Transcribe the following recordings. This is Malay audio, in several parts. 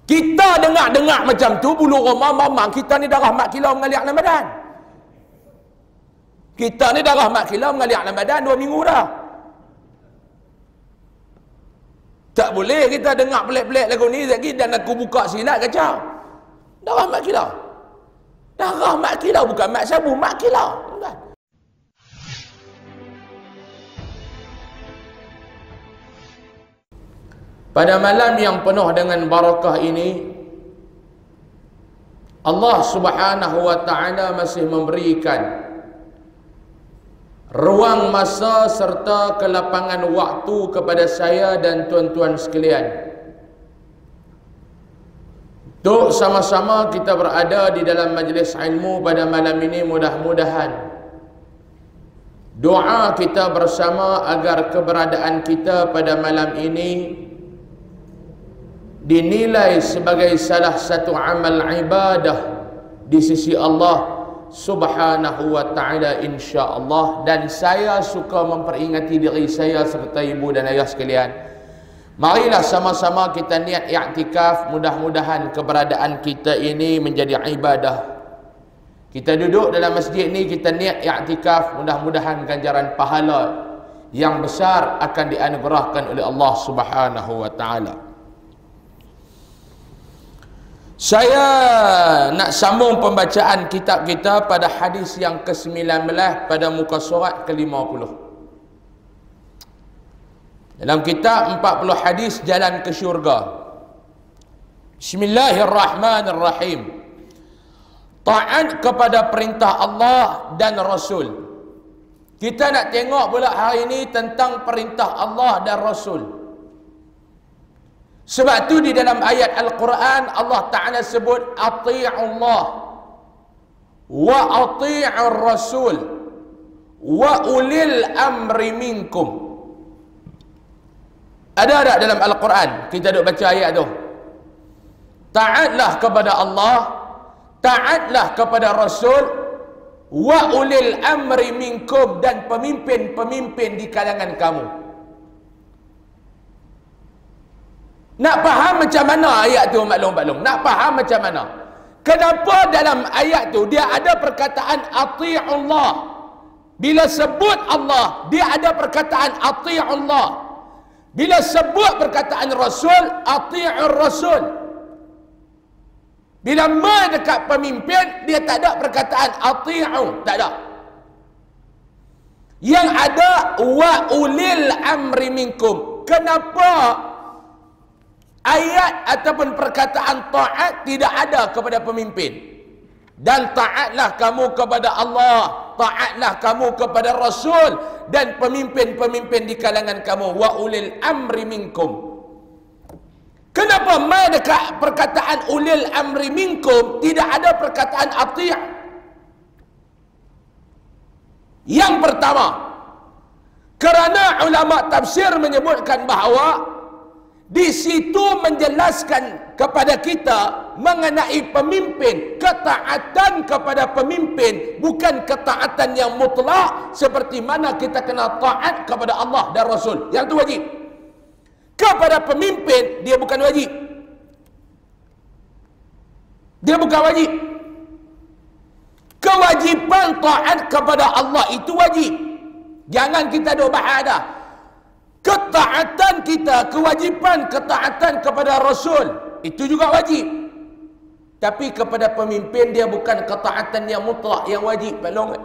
Kita dengar-dengar macam tu, bulu roma mamang kita ni darah mak kilau mengalir dalam badan. Kita ni darah mak kilau mengalir dalam badan 2 minggu dah. Tak boleh kita dengar pelik-pelik lagu ni lagi dan aku buka silat kacau. Darah mak kilau. Darah mak kilau bukan mak sabu, mak kilau. Bukan. Pada malam yang penuh dengan barakah ini, Allah Subhanahu wa taala masih memberikan ruang masa serta kelapangan waktu kepada saya dan tuan-tuan sekalian untuk sama-sama kita berada di dalam majlis ilmu pada malam ini. Mudah-mudahan doa kita bersama agar keberadaan kita pada malam ini dinilai sebagai salah satu amal ibadah di sisi Allah Subhanahu wa ta'ala, insya-Allah. Dan saya suka memperingati diri saya serta ibu dan ayah sekalian, marilah sama-sama kita niat i'tikaf. Mudah-mudahan keberadaan kita ini menjadi ibadah. Kita duduk dalam masjid ni, kita niat i'tikaf, mudah-mudahan ganjaran pahala yang besar akan dianugerahkan oleh Allah Subhanahu wa ta'ala. Saya nak sambung pembacaan kitab kita pada hadis yang ke-19 pada muka surat ke-50. Dalam kitab 40 hadis jalan ke syurga. Bismillahirrahmanirrahim. Taat kepada perintah Allah dan Rasul. Kita nak tengok pula hari ini tentang perintah Allah dan Rasul. Sebab tu di dalam ayat Al-Quran Allah Ta'ala sebut ati'ullah wa ati'ur rasul wa ulil amri minkum. Ada tak dalam Al-Quran? Kita duk baca ayat tu. Taatlah kepada Allah, taatlah kepada Rasul, wa ulil amri minkum, dan pemimpin-pemimpin di kalangan kamu. Nak faham macam mana ayat tu maklum-maklum? Nak faham macam mana? Kenapa dalam ayat tu dia ada perkataan ati'ullah? Bila sebut Allah, dia ada perkataan ati'ullah. Bila sebut perkataan Rasul, ati'ur Rasul. Bila dekat pemimpin, dia tak ada perkataan ati'u, tak ada. Yang ada wa ulil amri minkum. Kenapa ayat ataupun perkataan taat tidak ada kepada pemimpin? Dan taatlah kamu kepada Allah, taatlah kamu kepada Rasul, dan pemimpin-pemimpin di kalangan kamu, wa ulil amri minkum. Kenapa dekat perkataan ulil amri minkum tidak ada perkataan ati'? Yang pertama, kerana ulama tafsir menyebutkan bahawa di situ menjelaskan kepada kita mengenai pemimpin, ketaatan kepada pemimpin bukan ketaatan yang mutlak seperti mana kita kena taat kepada Allah dan Rasul. Yang itu wajib. Kepada pemimpin dia bukan wajib. Dia bukan wajib. Kewajiban taat kepada Allah itu wajib. Jangan kita duk bahas dah. Ketaatan kita, kewajipan ketaatan kepada Rasul itu juga wajib. Tapi kepada pemimpin dia bukan ketaatan yang mutlak, yang wajib. Belum.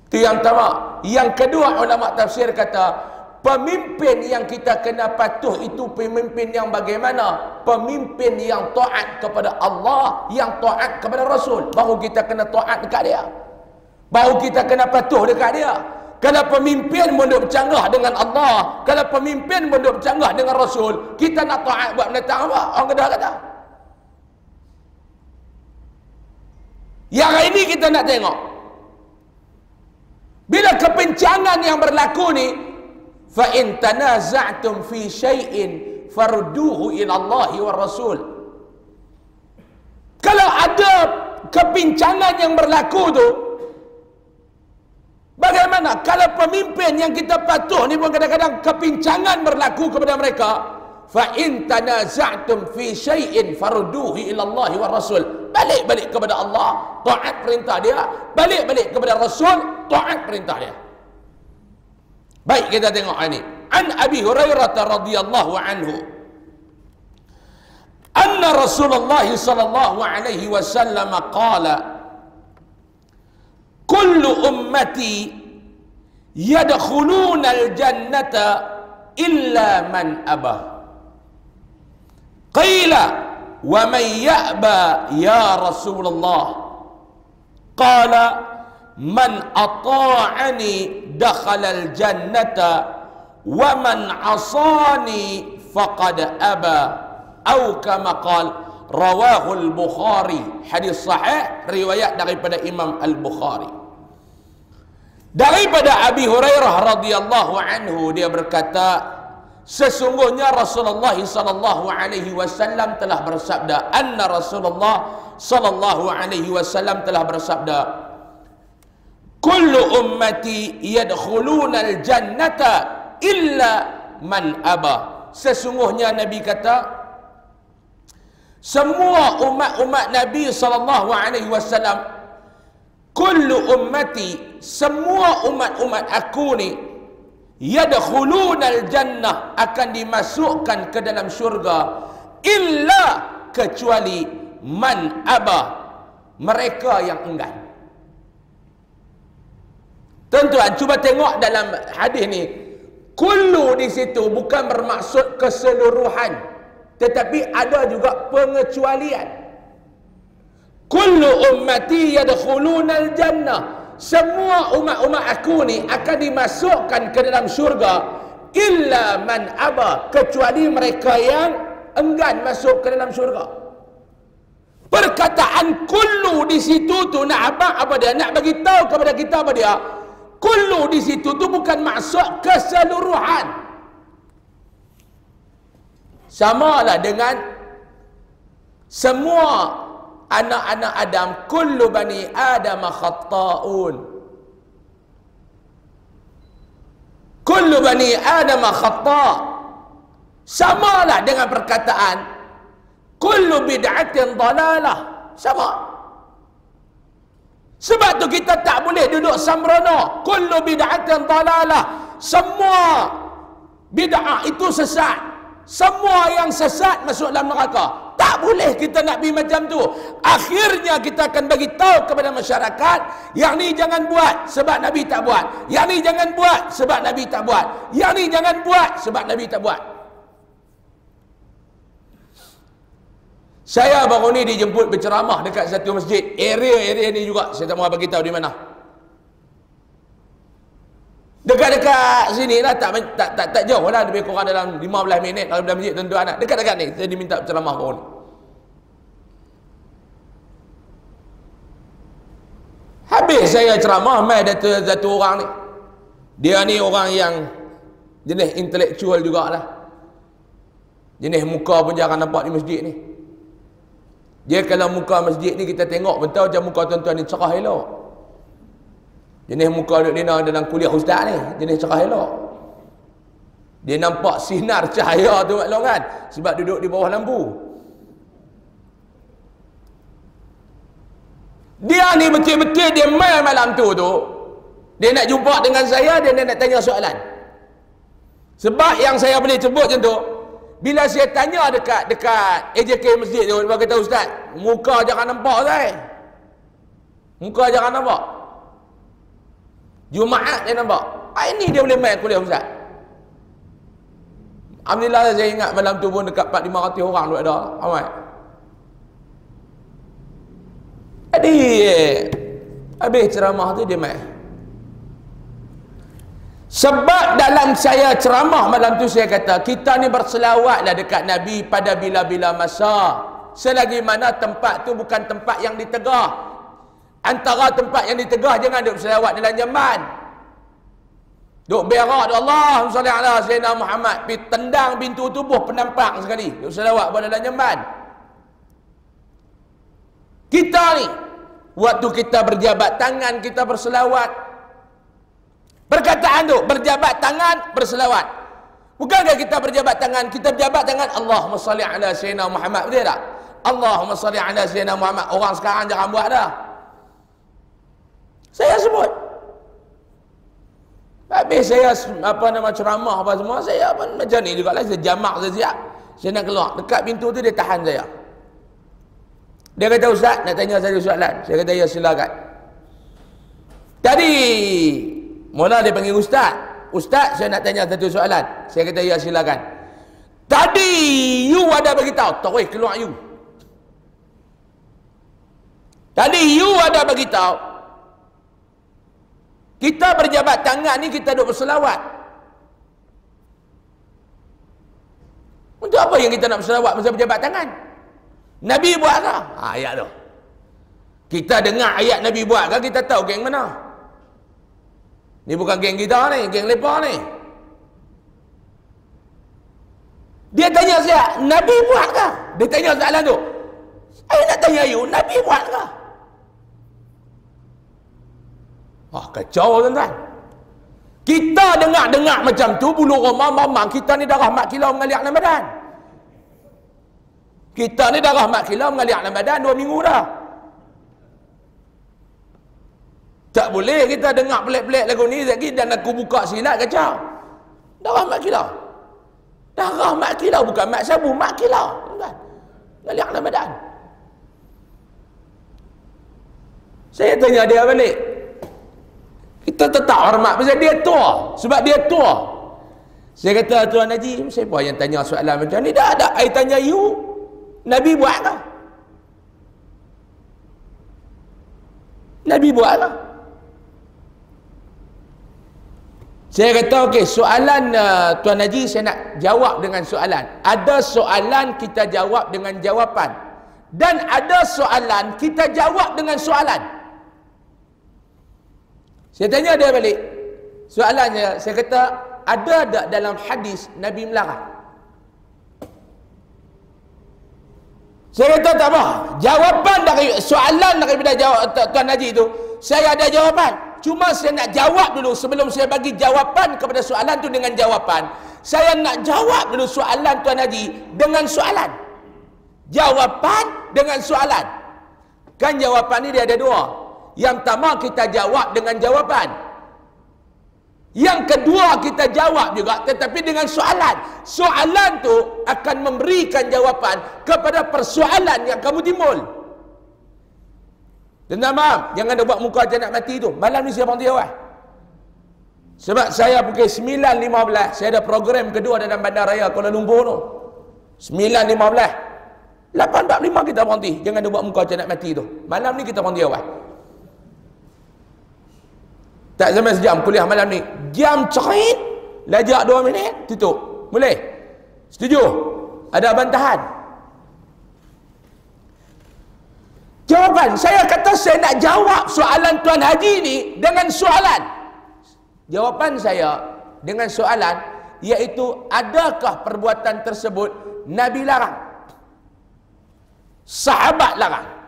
Itu yang pertama. Yang kedua, ulama tafsir kata pemimpin yang kita kena patuh itu pemimpin yang bagaimana? Pemimpin yang taat kepada Allah, yang taat kepada Rasul. Baru kita kena taat dekat dia. Baru kita kena patuh dekat dia. Kalau pemimpin munduk bercanggah dengan Allah, kalau pemimpin munduk bercanggah dengan Rasul, kita nak taat buat mendatang apa? Orang Kedah kata. Yang ini kita nak tengok. Bila kepincangan yang berlaku ni, fa in tanaza'tum fi syai'in farduhu ila Allah wa Rasul. Kalau ada kepincangan yang berlaku tu, bagaimana kalau pemimpin yang kita patuh ni pun kadang-kadang kepincangan berlaku kepada mereka? fa in tanaza'tum fi syai'in farudduhu ila Allah wa Rasul. Balik-balik kepada Allah, taat perintah dia, balik-balik kepada Rasul, taat perintah dia. Baik, kita tengok ini. An Abi Hurairah radhiyallahu anhu anna Rasulullah sallallahu alaihi wasallam qala kullu ummati yadkhuluna al-jannata illa man abah. Qila wa man ya'ba ya Rasulullah? Qala man ata'ani dakhala al-jannata wa man asani faqad aba, atau kama qala. Rawahu al-Bukhari. Hadis sahih riwayat daripada Imam Al-Bukhari. Daripada Abi Hurairah radhiyallahu anhu, dia berkata, sesungguhnya Rasulullah sallallahu alaihi wasallam telah bersabda, anna Rasulullah sallallahu alaihi wasallam telah bersabda, kullu ummati yadkhuluna al-jannata illa man aba. Sesungguhnya Nabi kata, semua umat-umat Nabi sallallahu alaihi wasallam, kullu ummati, semua umat-umat aku ni, yadkhulunal jannah, akan dimasukkan ke dalam syurga, illa, kecuali man aba, mereka yang enggan. Tuan-tuan, cuba tengok dalam hadis ni, kullu di situ bukan bermaksud keseluruhan, tetapi ada juga pengecualian. Kullu ummati yadkhulunal jannah, semua umat-umat aku ni akan dimasukkan ke dalam syurga, illa man aba, kecuali mereka yang enggan masuk ke dalam syurga. Perkataan kullu di situ tu nak apa dia? Nak bagi tahu kepada kita apa dia? Kullu di situ tu bukan maksud keseluruhan. Samalah dengan semua anak-anak Adam, kullu bani Adam khatta'un. Kullu bani Adam khata'. Samalah dengan perkataan kullu bid'atin dalalah. Sama. Sebab tu kita tak boleh duduk sembrono. Kullu bid'atin dalalah. Semua bid'ah itu sesat. Semua yang sesat masuk dalam neraka. Tak boleh kita nak pergi macam tu. Akhirnya kita akan bagi tahu kepada masyarakat, yang ni jangan buat sebab Nabi tak buat. Yang ni jangan buat sebab Nabi tak buat. Yang ni jangan buat sebab Nabi tak buat. Saya baru ni dijemput berceramah dekat satu masjid. Area ni juga saya tak mahu bagi tahu di mana. Dekat-dekat sini lah, tak jauh lah, lebih kurang dalam 15 minit daripada masjid tuan-tuan. Dekat-dekat ni saya diminta berceramah baru ni. Habis saya ceramah, mai satu orang ni. Dia ni orang yang jenis intelektual jugalah. Jenis muka pun jangan nampak di masjid ni. Dia kalau muka masjid ni kita tengok pun tahu macam muka tuan-tuan ni cerah elok. Jenis muka duduk Dina dalam kuliah ustaz ni, jenis cerah elok. Dia nampak sinar cahaya tu maklum kan, sebab duduk di bawah lampu. Dia ni betul-betul dia main malam tu. Dia nak jumpa dengan saya, dia nak tanya soalan. Sebab yang saya boleh sebut macam tu, bila saya tanya dekat AJK masjid tu, dia kata, ustaz, muka jangan nampak saya. Muka jangan nampak. Jumaat dia nampak. Ini dia boleh main kuliah ustaz. Alhamdulillah saya ingat malam tu pun dekat 400-500 orang tu ada. Ramai. Jadi habis ceramah tu dia main. Sebab dalam saya ceramah malam tu saya kata, kita ni berselawatlah dekat Nabi pada bila-bila masa. Selagi mana tempat tu bukan tempat yang ditegah. Antara tempat yang ditegah, jangan duk berselawat dalam jamban. Duk berak doa Allahumma salli ala sayyidina Muhammad, pi tendang pintu tubuh penampak sekali. Duk selawat pada dalam jamban. Kita ni waktu kita berjabat tangan kita berselawat. Perkataan tu berjabat tangan berselawat. Bukankah kita berjabat tangan? Kita berjabat tangan Allahumma salli ala sayyidina Muhammad, betul tak? Allahumma salli ala sayyidina Muhammad. Orang sekarang jangan buat dah. Saya sebut. Habis saya ceramah apa semua, saya pun macam ni juga lah. Saya jamak, saya siap. Saya nak keluar. Dekat pintu tu dia tahan saya. Dia kata, Ustaz, nak tanya satu soalan. Saya kata, ya silakan. Tadi mula dia panggil Ustaz. Ustaz, saya nak tanya satu soalan. Saya kata, ya silakan. Tadi you ada beritahu, tak boleh keluar you. Tadi you ada beritahu, kita berjabat tangan ni kita duk berselawat. Untuk apa yang kita nak berselawat masa berjabat tangan? Nabi buat ke? Ayat tu. Kita dengar ayat Nabi buat ke, kita tahu geng mana. Ni bukan geng kita ni, geng lepa ni. Dia tanya saya, Nabi buat ke? Dia tanya soalan tu. Saya nak tanya you, Nabi buat ke? Kacau tuan-tuan. Kita dengar-dengar macam tu, bulu roma mamang kita ni darah mak kilau mengalir dalam badan. Kita ni darah mak kilau mengalir dalam badan 2 minggu dah. Tak boleh kita dengar pelik-pelik lagu ni lagi dan aku buka silat kacau. Darah mak kilau. Darah mak kilau, bukan mak sabu, mak kilau. Tuan-tuan. Mengalir dalam badan. Saya tanya dia balik. Kita tetap hormat pasal dia tua. Sebab dia tua. Saya kata, Tuan Haji, siapa yang tanya soalan macam ni? Dah ada. I tanya you, Nabi buat ke? Nabi buat ke? Saya kata, okey, soalan Tuan Haji saya nak jawab dengan soalan. Ada soalan kita jawab dengan jawapan. Dan ada soalan kita jawab dengan soalan. Saya tanya dia balik. Soalannya, saya kata, ada tak dalam hadis Nabi melarang? Saya kata tak apa. Jawapan dari soalan daripada jawab Tuan Haji itu, saya ada jawapan. Cuma saya nak jawab dulu sebelum saya bagi jawapan kepada soalan tu dengan jawapan. Saya nak jawab dulu soalan Tuan Haji dengan soalan. Jawapan dengan soalan. Kan jawapan ni dia ada 2. Yang pertama kita jawab dengan jawapan. Yang kedua kita jawab juga tetapi dengan soalan. Soalan tu akan memberikan jawapan kepada persoalan yang kamu timbul. Dan maaf, jangan ada buat muka macam nak mati tu. Malam ni saya berhenti awal. Sebab saya pukul 9.15 saya ada program kedua dalam Bandaraya Kuala Lumpur tu. 9.15. 8.45 kita berhenti. Jangan ada buat muka macam nak mati tu. Malam ni kita berhenti awal. Tak sampai sejam kuliah malam ni. Jam cerit, lajak 2 minit, tutup. Boleh? Setuju? Ada bantahan? Jawapan, saya kata saya nak jawab soalan Tuan Haji ni dengan soalan. Jawapan saya dengan soalan, iaitu adakah perbuatan tersebut Nabi larang? Sahabat larang?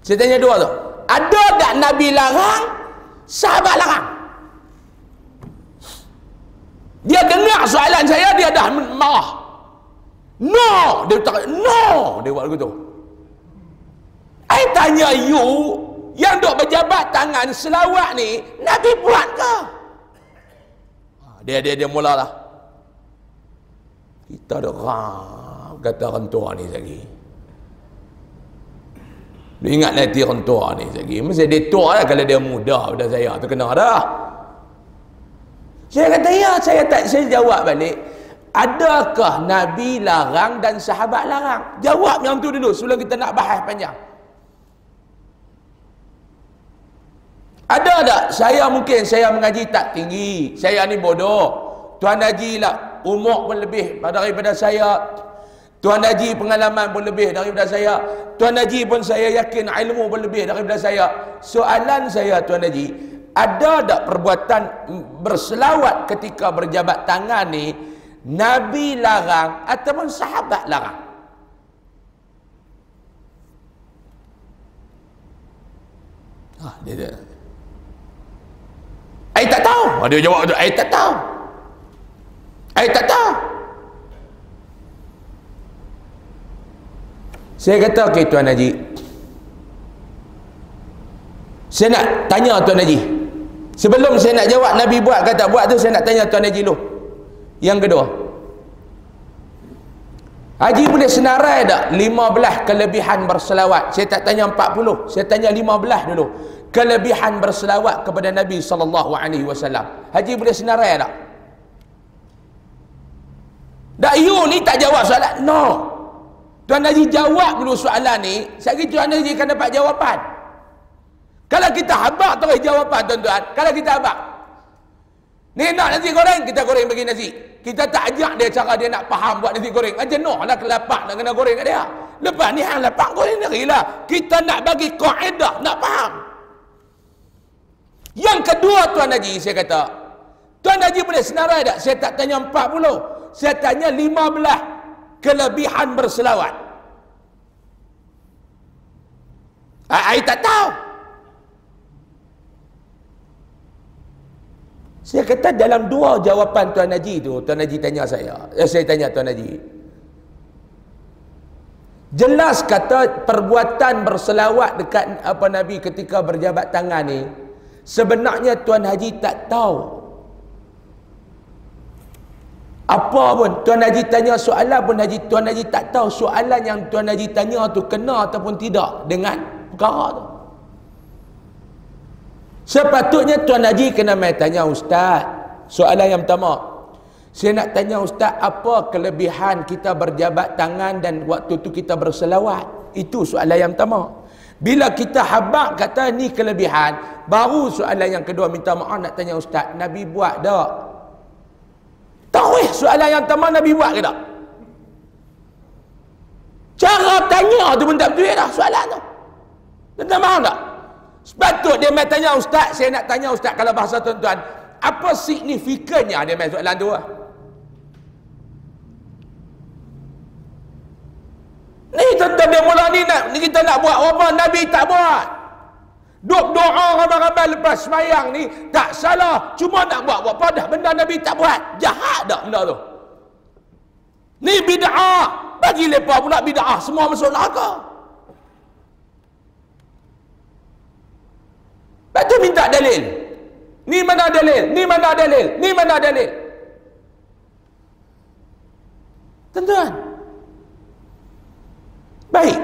Saya tanya 2 tu. Ada tak Nabi larang? Sahabat larang? Dia dengar soalan saya, dia dah marah. No! Dia tak, no! Dia buat begitu. I tanya you, yang duk berjabat tangan selawat ni, Nabi buat ke? Dia mula lah. Kita dah kata rentua ni lagi. Dia ingat nanti orang tua ni lagi. Mesti dia tua lah kalau dia muda pada saya. Terkena dah. Saya kata ya, saya jawab balik. Adakah Nabi larang dan sahabat larang? Jawab yang tu dulu sebelum kita nak bahas panjang. Ada tak? Saya mungkin saya mengaji tak tinggi. Saya ni bodoh. Tuan Haji lah umur pun lebih daripada saya. Tuan Haji pengalaman pun lebih daripada saya. Tuan Haji pun saya yakin ilmu pun lebih daripada saya. Soalan saya Tuan Haji, ada tak perbuatan berselawat ketika berjabat tangan ni Nabi larang ataupun sahabat larang? Dia tak tahu. Dia jawab tu, tak tahu. Tak tahu. Saya kata, okey Tuan Haji, saya nak tanya Tuan Haji. Sebelum saya nak jawab Nabi buat ke tak buat tu, saya nak tanya Tuan Haji dulu. Yang kedua, Haji boleh senarai tak 15 kelebihan berselawat? Saya tak tanya 40, saya tanya 15 dulu. Kelebihan berselawat kepada Nabi SAW. Haji boleh senarai tak? Tak, you ni tak jawab soalan. No. Tuan Haji jawab dulu soalan ni. Sekali Tuan Haji akan dapat jawapan. Kalau kita habak terus jawapan tuan-tuan. Kalau kita habak, ni nak nasi goreng, kita goreng bagi nasi. Kita tak ajak dia cara dia nak faham buat nasi goreng. Jenuh lah kelapak nak kena goreng kat dia. Lepas ni hang lapak goreng sendiri lah. Kita nak bagi kaedah, nak faham. Yang kedua Tuan Haji, saya kata, Tuan Haji boleh senarai tak? Saya tak tanya 40, saya tanya 15 kelebihan berselawat. Saya tak tahu. Saya kata dalam dua jawapan Tuan Haji tu, Tuan Haji tanya saya tanya Tuan Haji, jelas kata perbuatan berselawat dekat Nabi ketika berjabat tangan ni, sebenarnya Tuan Haji tak tahu apa pun. Tuan Haji tanya soalan pun Tuan Haji tak tahu soalan yang Tuan Haji tanya tu kena ataupun tidak dengan perkara tu. Sepatutnya Tuan Haji kena main tanya Ustaz. Soalan yang pertama, saya nak tanya Ustaz, apa kelebihan kita berjabat tangan dan waktu tu kita berselawat? Itu soalan yang pertama. Bila kita habaq kata ni kelebihan, baru soalan yang kedua minta maaf nak tanya Ustaz, Nabi buat tak? Tahu soalan yang pertama Nabi buat ke tak? Cara tanya tu pun tak betul dah soalan tu. Tuan-tuan faham tak? Sepatut dia main tanya Ustaz, saya nak tanya Ustaz, kalau bahasa tuan-tuan, apa signifikannya dia main soalan tu lah. Ni tuan-tuan dia mula ni kita nak buat apa, Nabi tak buat. Duk doa ramai-ramai lepas semayang ni tak salah, cuma nak buat apa dah benda Nabi tak buat. Jahat tak benda tu? Ni bid'ah. Bagi lepas pula bid'ah, semua masuk neraka. Lepas tu minta dalil. Ni mana dalil? Ni mana dalil? Ni mana dalil? Tuan-tuan, baik,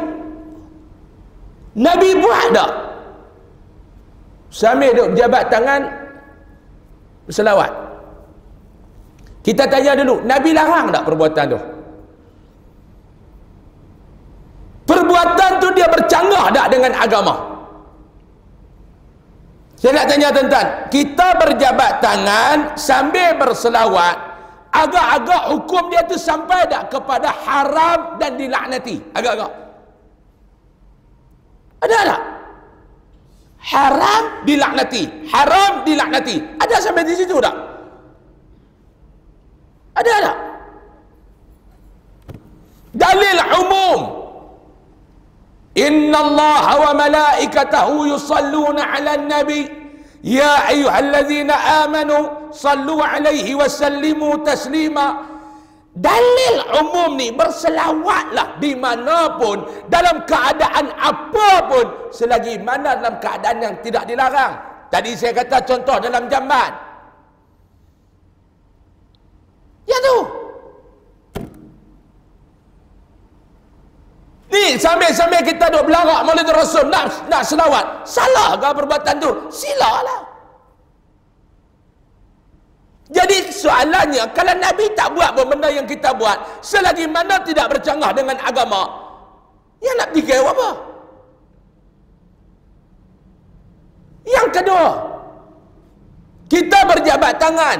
Nabi buat tak? Sambil duduk berjabat tangan berselawat. Kita tanya dulu, Nabi larang tak perbuatan tu? Perbuatan tu dia bercanggah tak dengan agama? Saya nak tanya tuan-tuan, kita berjabat tangan sambil berselawat, agak-agak hukum dia tu sampai tak kepada haram dan dilaknati? Agak-agak. Ada tak? Haram dilaknati, haram dilaknati. Ada sampai di situ tak? Ada tak? Dalil umum. Inna Allah wa malaikatahu yusalluna ala nabi ya ayyuhallazina amanu sallu alaihi wa sallimu taslima. Dalil umum ni, berselawatlah dimanapun, dalam keadaan apapun, selagi mana dalam keadaan yang tidak dilarang. Tadi saya kata contoh dalam jamban. Ya tu. Ni sambil-sambil kita duk belarak Maulid Rasul nak selawat. Salah ke perbuatan tu? Silalah. Jadi soalannya, kalau Nabi tak buat benda yang kita buat, selagi mana tidak bercanggah dengan agama, yang nak fikir apa? Yang kedua, kita berjabat tangan.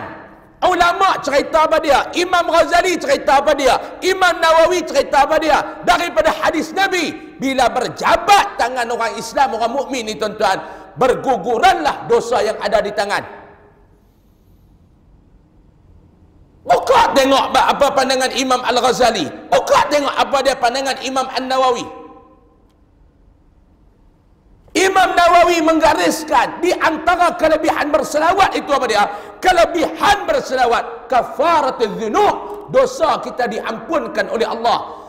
Ulama cerita apa dia? Imam Ghazali cerita apa dia? Imam Nawawi cerita apa dia? Daripada hadis Nabi, bila berjabat tangan orang Islam, orang mukmin ni tuan-tuan, berguguranlah dosa yang ada di tangan. Buka tengok apa pandangan Imam Al-Ghazali. Buka tengok apa dia pandangan Imam An-Nawawi. Imam Nawawi menggariskan di antara kelebihan berselawat itu apa dia? Kelebihan berselawat kafaratul dzunub, dosa kita diampunkan oleh Allah.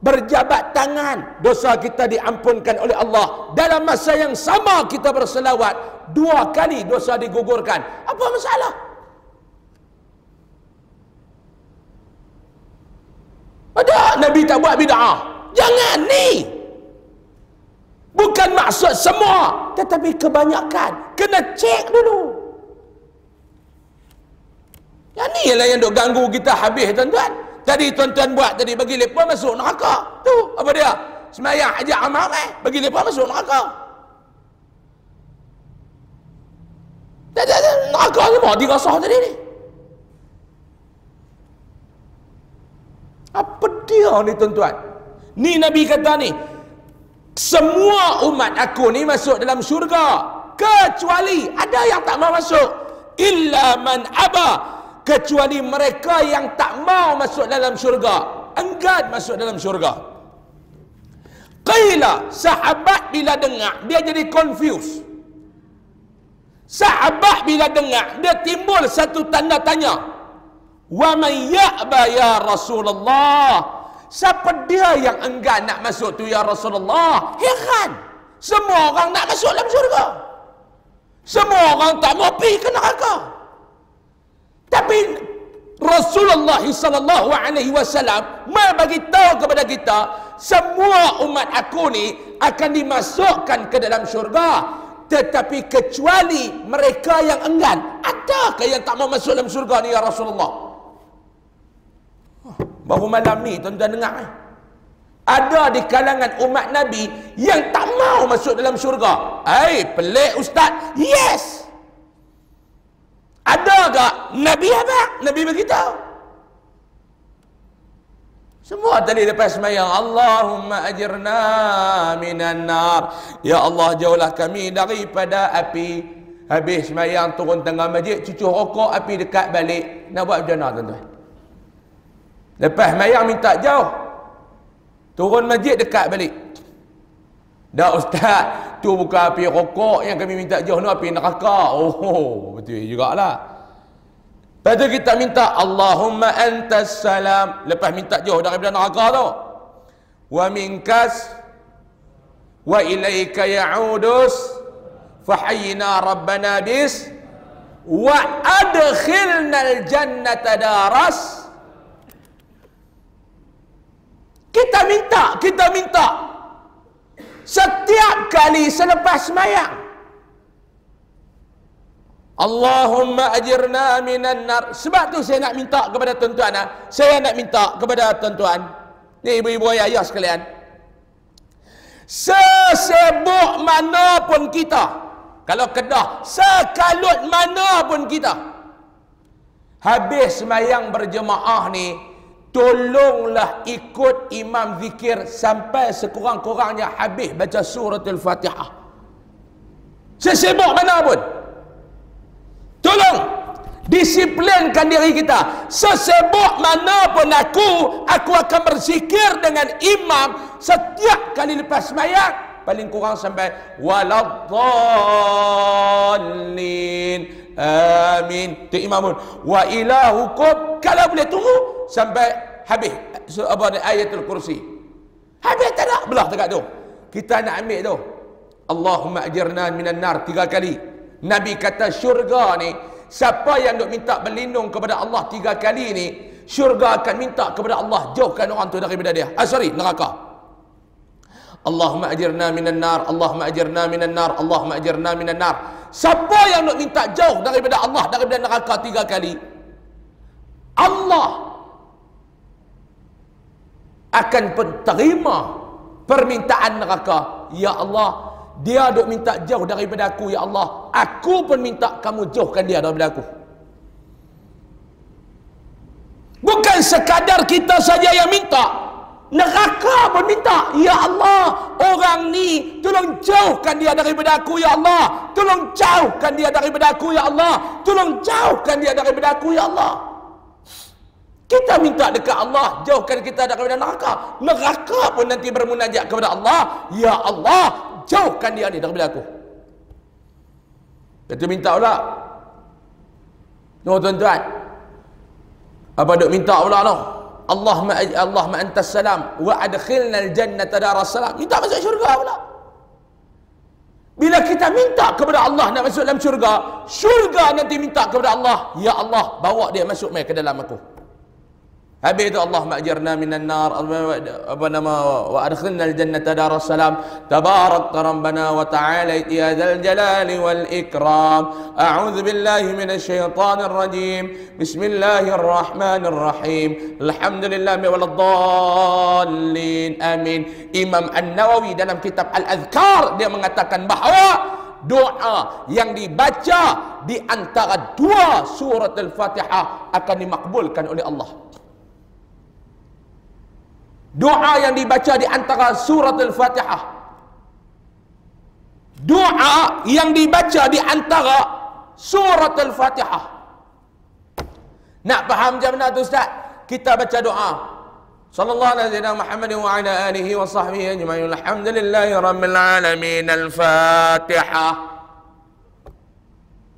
Berjabat tangan, dosa kita diampunkan oleh Allah. Dalam masa yang sama kita berselawat, 2 kali dosa digugurkan. Apa masalah? Ada Nabi tak buat bid'ah. Jangan ni. Bukan maksud semua, tetapi kebanyakan. Kena cek dulu. Yang ni lah yang duk ganggu kita habis, tuan-tuan. Tadi tuan-tuan buat tadi, bagi mereka masuk neraka. Tu, apa dia? Semayang ajak amal bagi mereka masuk neraka. Neraka semua dirasah tadi ni. Apa dia ni, tuan-tuan? Ni Nabi kata ni, semua umat aku ni masuk dalam syurga, kecuali ada yang tak mau masuk. Illa man aba, kecuali mereka yang tak mau masuk dalam syurga, enggan masuk dalam syurga. Qila, sahabat bila dengar dia jadi confused. Sahabat bila dengar dia timbul satu tanda tanya. Wa man ya'ba ya Rasulullah, siapa dia yang enggan nak masuk tu ya Rasulullah? Heran. Semua orang nak masuk dalam syurga. Semua orang tak mau pergi ke neraka. Tapi Rasulullah sallallahu alaihi wasallam bagi tahu kepada kita, semua umat aku ni akan dimasukkan ke dalam syurga, tetapi kecuali mereka yang enggan. Adakah yang tak mau masuk dalam syurga ni ya Rasulullah? Baru malam ni tuan-tuan dengar ada di kalangan umat Nabi yang tak mau masuk dalam syurga. Pelik ustaz. Yes. Ada tak? Nabi apa? Nabi beritahu. Semua tadi lepas semayang, Allahumma ajirna minan nar. Ya Allah, jauhlah kami daripada api. Habis semayang, turun tengah masjid, cucuk rokok, api dekat balik. Nak buat macam mana, tuan-tuan? Lepas mayang minta jauh, turun masjid dekat balik. Dah ustaz, tu bukan api rokok yang kami minta jauh, ni api neraka. Oh, betul jugalah. Lepas tu kita minta Allahumma antas salam. Lepas minta jauh daripada neraka tu, wa minkas wa ilaika ya'udus fahayyina rabbana bis wa adkhilnal jannata daras. Kita minta setiap kali selepas sembahyang. Allahumma ajirna minan nar. Sebab tu saya nak minta kepada tuan-tuan, saya nak minta kepada tuan-tuan, ni ibu-ibu ayah sekalian, sesibuk manapun kita, kalau Kedah, sekalut manapun kita, habis sembahyang berjemaah ni, tolonglah ikut imam zikir sampai sekurang-kurangnya habis baca suratul Fatihah. Sesibuk mana pun, tolong disiplinkan diri kita. Sesibuk mana pun aku akan berzikir dengan imam setiap kali lepas sembahyang, paling kurang sampai waladdallin. Amin. Tu imam pun wa ilahukum, kalau boleh tunggu sampai habis ayatul kursi. Habis tak nak belah dekat tu. Kita nak ambil tu, Allahumma ajirna minan nar 3 kali. Nabi kata syurga ni, siapa yang duk minta berlindung kepada Allah 3 kali ni, syurga akan minta kepada Allah jauhkan orang tu daripada dia. Neraka. Allahumma ajirna minan nar, Allahumma ajirna minan nar, Allahumma ajirna minan nar. Siapa yang nak minta jauh daripada Allah, daripada neraka 3 kali, Allah akan terima permintaan neraka. Ya Allah, dia duk minta jauh daripada aku, ya Allah, aku pun minta kamu jauhkan dia daripada aku. Bukan sekadar kita saja yang minta, neraka pun minta. Ya Allah, orang ni tolong jauhkan dia daripada aku, ya Allah. Tolong jauhkan dia daripada aku, ya Allah. Tolong jauhkan dia daripada aku, ya Allah. Kita minta dekat Allah, jauhkan kita daripada neraka. Neraka pun nanti bermunajat kepada Allah, ya Allah, jauhkan dia ni daripada aku. Kata minta pula. No tuan-tuan. Apa duk minta pula noh? Allahumma antas salam wa adkhilna al-jannata daras salam. Minta masuk syurga pula. Bila kita minta kepada Allah nak masuk dalam syurga, syurga nanti minta kepada Allah, ya Allah, bawa dia masuk mai ke dalam aku. Habis itu Allahumma ajirna minan nar wa adkhilna al-jannata daras salam tabarakta rabbana wa ta'ala ya dzal jalali wal ikram a'udzu billahi minasy syaithanir rajim bismillahirrahmanirrahim alhamdulillahi waladdallin amin. Imam An-Nawawi dalam kitab Al-Azkar dia mengatakan bahawa doa yang dibaca di antara dua surat Al-Fatihah akan dimakbulkan oleh Allah. Doa yang dibaca di antara surat Al-Fatihah, doa yang dibaca di antara surat Al-Fatihah. Nak faham macam mana tu Ustaz? Kita baca doa sallallahu alaihi wasallam Muhammadin wa ala alihi wa sahbihi ajma'in alhamdulillahi rabbil alamin. Al-Fatihah.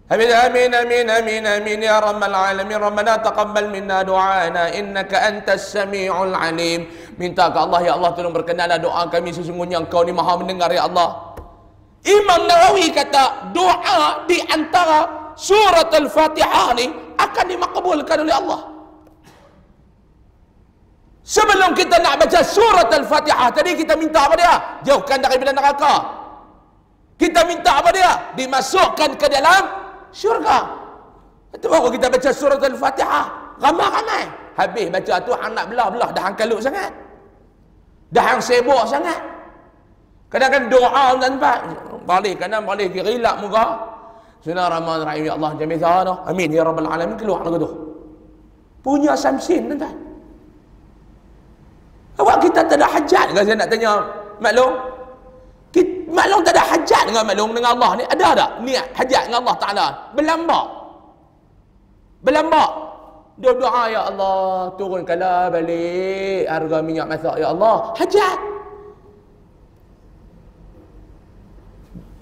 Amin amin amin amin amin ya rabbal alamin. Rabbana taqabbal minna du'ana innaka antas samiul alim. Minta ke Allah, ya Allah tolong berkenanlah doa kami, sesungguhnya Engkau ni Maha mendengar ya Allah. Imam Nawawi kata doa di antara surat Al-Fatihah ni akan dimakbulkan oleh Allah. Sebelum kita nak baca surat Al-Fatihah tadi kita minta apa dia? Jauhkan daripada neraka. Kita minta apa dia? Dimasukkan ke dalam syurga. Itu baru kita baca surat Al-Fatihah. Ramai-ramai. Habis baca tu hang nak belah-belah, dah hang kalut sangat. Dah hang sibuk sangat. Kadang-kadang doa tuan-tuan, balik kanan, balik kiri, hilap muka. Bismillahirrahmanirrahim. Ya Allah jami sana. Amin ya rabbal alamin. Keluar lagu tu. Punya Samsin tuan-tuan. Awak kita tak ada hajat ke saya nak tanya maklum? Maklum tak ada hajat dengan maklum dengan Allah ni. Ada tak niat hajat dengan Allah Ta'ala? Berlambak. Berlambak. Dia doa, ya Allah turunkanlah balik harga minyak masak, ya Allah. Hajat.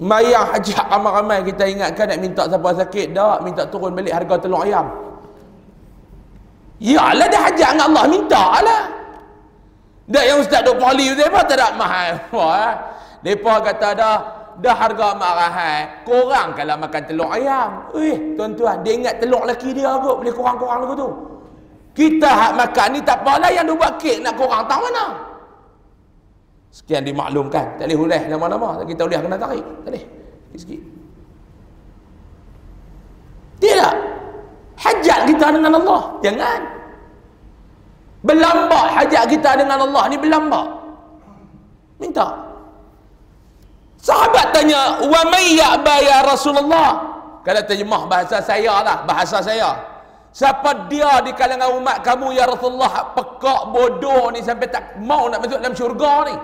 Mayang hajat ramai-ramai kita ingatkan nak minta siapa sakit. Tak, minta turun balik harga telur ayam. Ya lah dah hajat dengan Allah, minta lah. Dah yang Ustaz duk poli tu apa tak ada mahal. Wah. Depa kata dah harga mahal. Korang kalau makan telur ayam. Tuan-tuan, dia ingat telur lelaki dia kot, boleh kurang-kurang lagu tu. Kita hak makan ni tak apalah, yang dia buat kek nak kurang tahu mana. Sekian dimaklumkan. Tak boleh hulih lama-lama. Kita boleh kena tarik. Tak boleh. Sikit. Tidak. Hajat kita dengan Allah. Jangan. Berlambak hajat kita dengan Allah ni, berlambak. Minta. Sahabat tanya, wa may ya'ba ya Rasulullah? Kalau terjemah bahasa saya lah, bahasa saya. Siapa dia di kalangan umat kamu ya Rasulullah, pekak bodoh ni sampai tak mau nak masuk dalam syurga ni?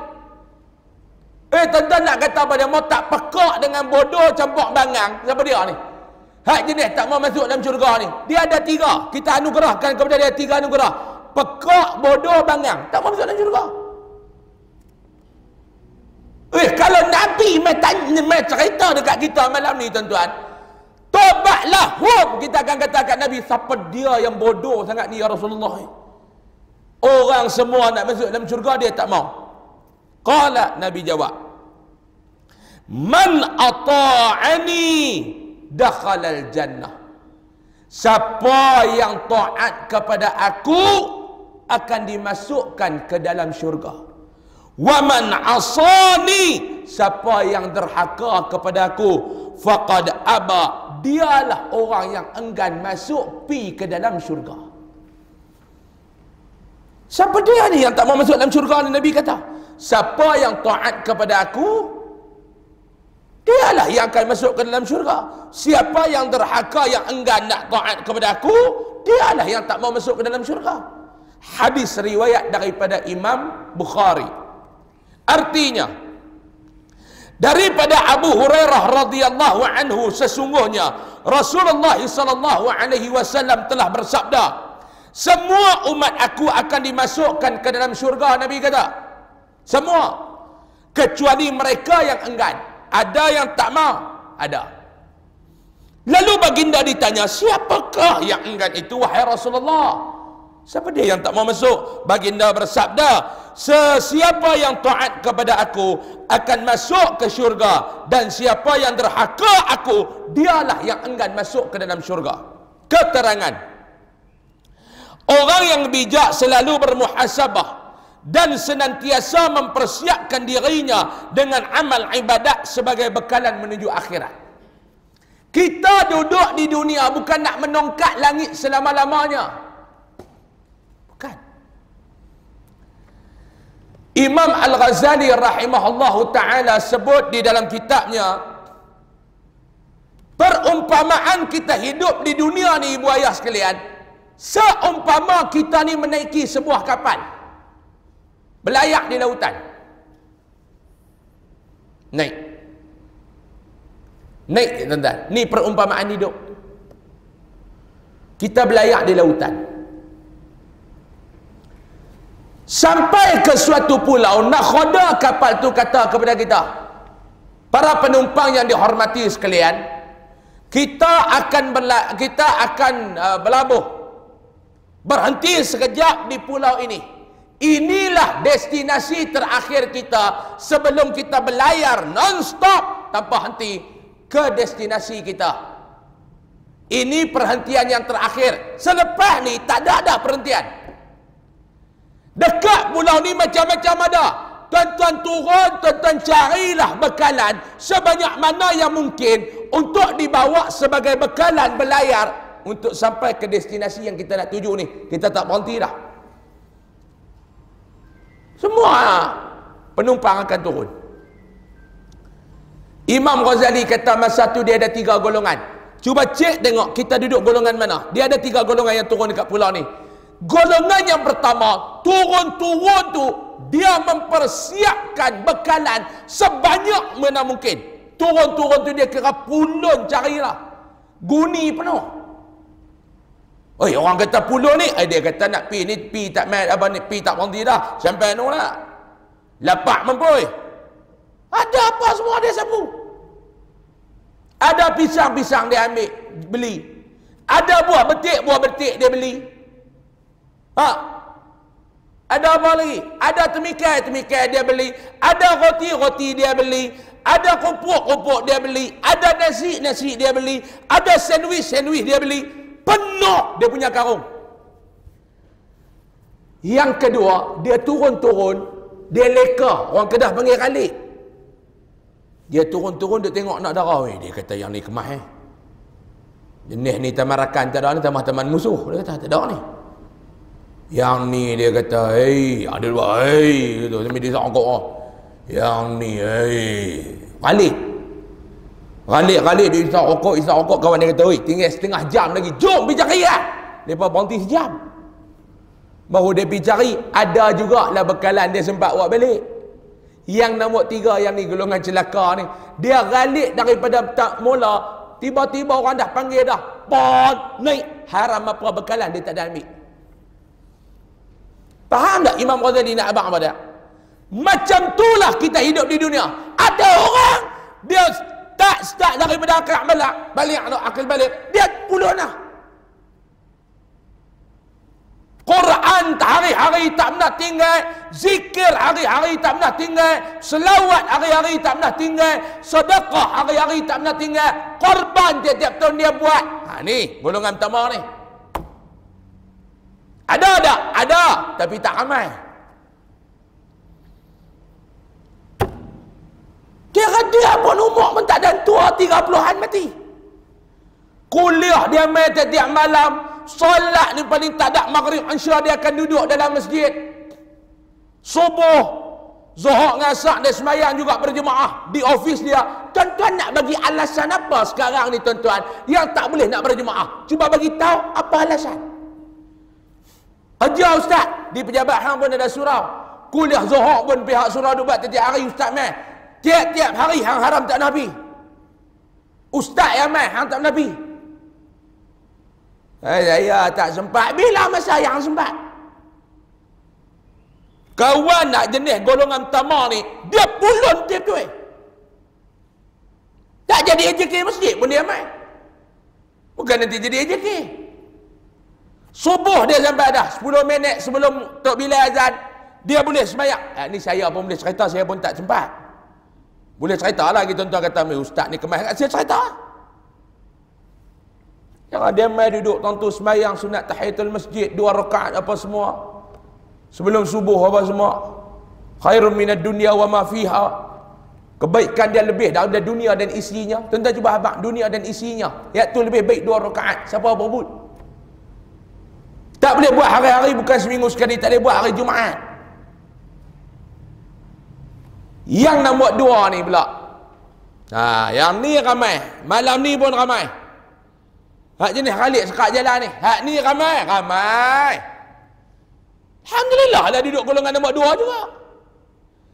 Tuan-tuan nak kata apa dia? Mau tak pekak dengan bodoh campur bangang? Siapa dia ni? Hak jenis tak mau masuk dalam syurga ni. Dia ada tiga. Kita anugerahkan kepada dia tiga anugerah. Pekak, bodoh, bangang. Tak mau masuk dalam syurga. Kalau Nabi mai cerita dekat kita malam ni tuan-tuan, tobatlah kita akan kata kat Nabi, siapa dia yang bodoh sangat ni ya Rasulullah? Orang semua nak masuk dalam syurga, dia tak mau. Qala, Nabi jawab, man ata'ani dakhala al-jannah. Siapa yang taat kepada aku akan dimasukkan ke dalam syurga. Wa man asani, siapa yang derhaka kepada aku, faqad aba, dialah orang yang enggan masuk pi ke dalam syurga. Siapa dia ni yang tak mau masuk dalam syurga ni? Nabi kata, siapa yang taat kepada aku, dialah yang akan masuk ke dalam syurga. Siapa yang derhaka, yang enggan nak taat kepada aku, dialah yang tak mau masuk ke dalam syurga. Hadis riwayat daripada Imam Bukhari. Artinya, daripada Abu Hurairah radhiyallahu anhu, sesungguhnya Rasulullah sallallahu alaihi wasallam telah bersabda, semua umat aku akan dimasukkan ke dalam syurga. Nabi kata, semua. kecuali mereka yang enggan. Ada yang tak mau, ada. Lalu baginda ditanya, siapakah yang enggan itu wahai Rasulullah? Siapa dia yang tak mau masuk? Baginda bersabda, sesiapa yang taat kepada aku akan masuk ke syurga, dan siapa yang derhaka aku, dialah yang enggan masuk ke dalam syurga. Keterangan, orang yang bijak selalu bermuhasabah dan senantiasa mempersiapkan dirinya dengan amal ibadat sebagai bekalan menuju akhirat. Kita duduk di dunia bukan nak menongkat langit selama-lamanya. Bukan. Imam Al-Ghazali rahimahullahu ta'ala sebut di dalam kitabnya, perumpamaan kita hidup di dunia ni, ibu ayah sekalian, seumpama kita ni menaiki sebuah kapal berlayar di lautan. Naik tuan-tuan. Ni perumpamaan hidup. Kita berlayar di lautan. Sampai ke suatu pulau, nakhoda kapal tu kata kepada kita, para penumpang yang dihormati sekalian, kita akan berlabuh, berhenti sekejap di pulau ini. Inilah destinasi terakhir kita sebelum kita berlayar non-stop tanpa henti ke destinasi kita. Ini perhentian yang terakhir. Selepas ni tak ada perhentian. Dekat pulau ni macam-macam ada. Tuan-tuan turun, tuan-tuan carilah bekalan sebanyak mana yang mungkin untuk dibawa sebagai bekalan berlayar untuk sampai ke destinasi yang kita nak tuju ni. Kita tak berhenti dah. Semua penumpang akan turun. Imam Ghazali kata masa tu dia ada 3 golongan. Cuba cek tengok kita duduk golongan mana. Dia ada 3 golongan yang turun dekat pulau ni. Golongan yang pertama, turun-turun tu dia mempersiapkan bekalan sebanyak mana mungkin. Turun-turun tu dia kira pulun carilah. Guni penuh. Oi, orang kata puluh ni, dia kata nak pi ni, pi tak mai apa ni, pi tak berhenti dah. Sampai anu lah. Lapak mempoi. Ada apa semua dia sapu. Ada pisang-pisang dia ambil, beli. Ada buah betik dia beli. Ada apa lagi? Ada temikai dia beli. Ada roti dia beli. Ada kerupuk dia beli. Ada nasi dia beli. Ada sandwich dia beli. Penuh dia punya karung. Yang kedua, dia turun-turun, dia leka. Orang Kedah panggil kalik. Dia turun-turun, dia tengok nak darah. Dia kata yang ni kemah jenis ni taman rakan tak ada ni, taman musuh. Dia kata tak ada ni. Yang ni dia kata, ada dua, gitu. Sambil dia sangkut. Yang ni, Galik dia isap rokok, kawan dia kata, tinggal setengah jam lagi, jom pergi cari lah. Mereka berhenti sejam. Baru dia pergi cari, ada jugalah bekalan dia sempat buat balik. Yang nombor 3, yang ni golongan celaka ni, dia galik daripada tak mula, tiba-tiba orang dah panggil dah, naik, haram apa bekalan dia tak ada ambil. Faham tak Imam Ghazali nak abang apa dia? Macam itulah kita hidup di dunia. Ada orang, dia start daripada akal balik, dia puluh dah. Quran hari-hari tak pernah tinggal, zikir hari-hari tak pernah tinggal, selawat hari-hari tak pernah tinggal, sedekah hari-hari tak pernah tinggal, korban tiap-tiap tahun dia buat. Ni golongan pertama ni. Ada, tapi tak ramai. Dia pun umur pun tak ada, tua 30-an mati. Kuliah dia main tiap malam, solat ni paling tak ada maghrib isya dia akan duduk dalam masjid. Subuh, zuhur ngasak dia sembahyang juga berjemaah di ofis dia. Tuan-tuan nak bagi alasan apa sekarang ni tuan-tuan yang tak boleh nak berjemaah? Cuba bagi tahu apa alasan. Kerja ustaz di pejabat hang pun ada surau. Kuliah zuhur pun pihak surau duk buat tiap hari ustaz mai. Tiap-tiap hari hang haram tak nabi. Ustaz yang mai hang tak nabi. Saya tak sempat. Bila masa yang sempat? Kawan nak jenis golongan pertama ni, dia pulun tiap tu. Tak jadi AJK masjid pun dia main. Bukan nanti jadi AJK. Subuh dia sampai dah 10 minit sebelum Tok Bilal azan, dia boleh sembahyang. Ni saya pun boleh cerita, saya pun tak sempat. Boleh cerita lah kita tuan-tuan kata, ustaz ni kemas kat saya cerita. Yang ada mai duduk tentu sembahyang sunat tahiyatul masjid 2 rakaat apa semua. Sebelum subuh apa semua. Khairun minad dunya wa ma fiha. Kebaikan dia lebih daripada dunia dan isinya. Tuan-tuan cuba habaq dunia dan isinya. Iaitu lebih baik 2 rakaat. Siapa berebut? Tak boleh buat hari-hari, bukan seminggu sekali, tak boleh buat hari Jumaat. Yang nombor 2 ni pula. Yang ni ramai. Malam ni pun ramai. Hak jenis Khalid sekat jalan ni. Hak ni ramai. Alhamdulillah lah duduk golongan nombor 2 juga.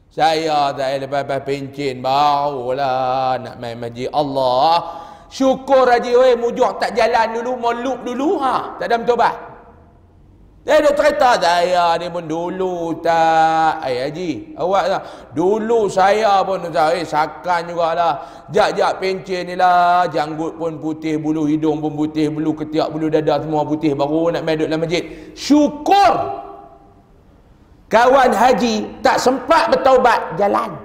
Saya tak lepas pencin barulah nak main masjid Allah. Syukur Haji, mujur tak jalan dulu, mau loop dulu, tak ada bertobat. Dia duk cerita, saya ni pun dulu tak, Haji, awak tak, dulu saya pun sakan jugalah, jak pencin ni lah, janggut pun putih, bulu hidung pun putih, bulu ketiak, bulu dada semua putih, baru nak main duduk dalam masjid. Syukur kawan haji tak sempat bertaubat, jalan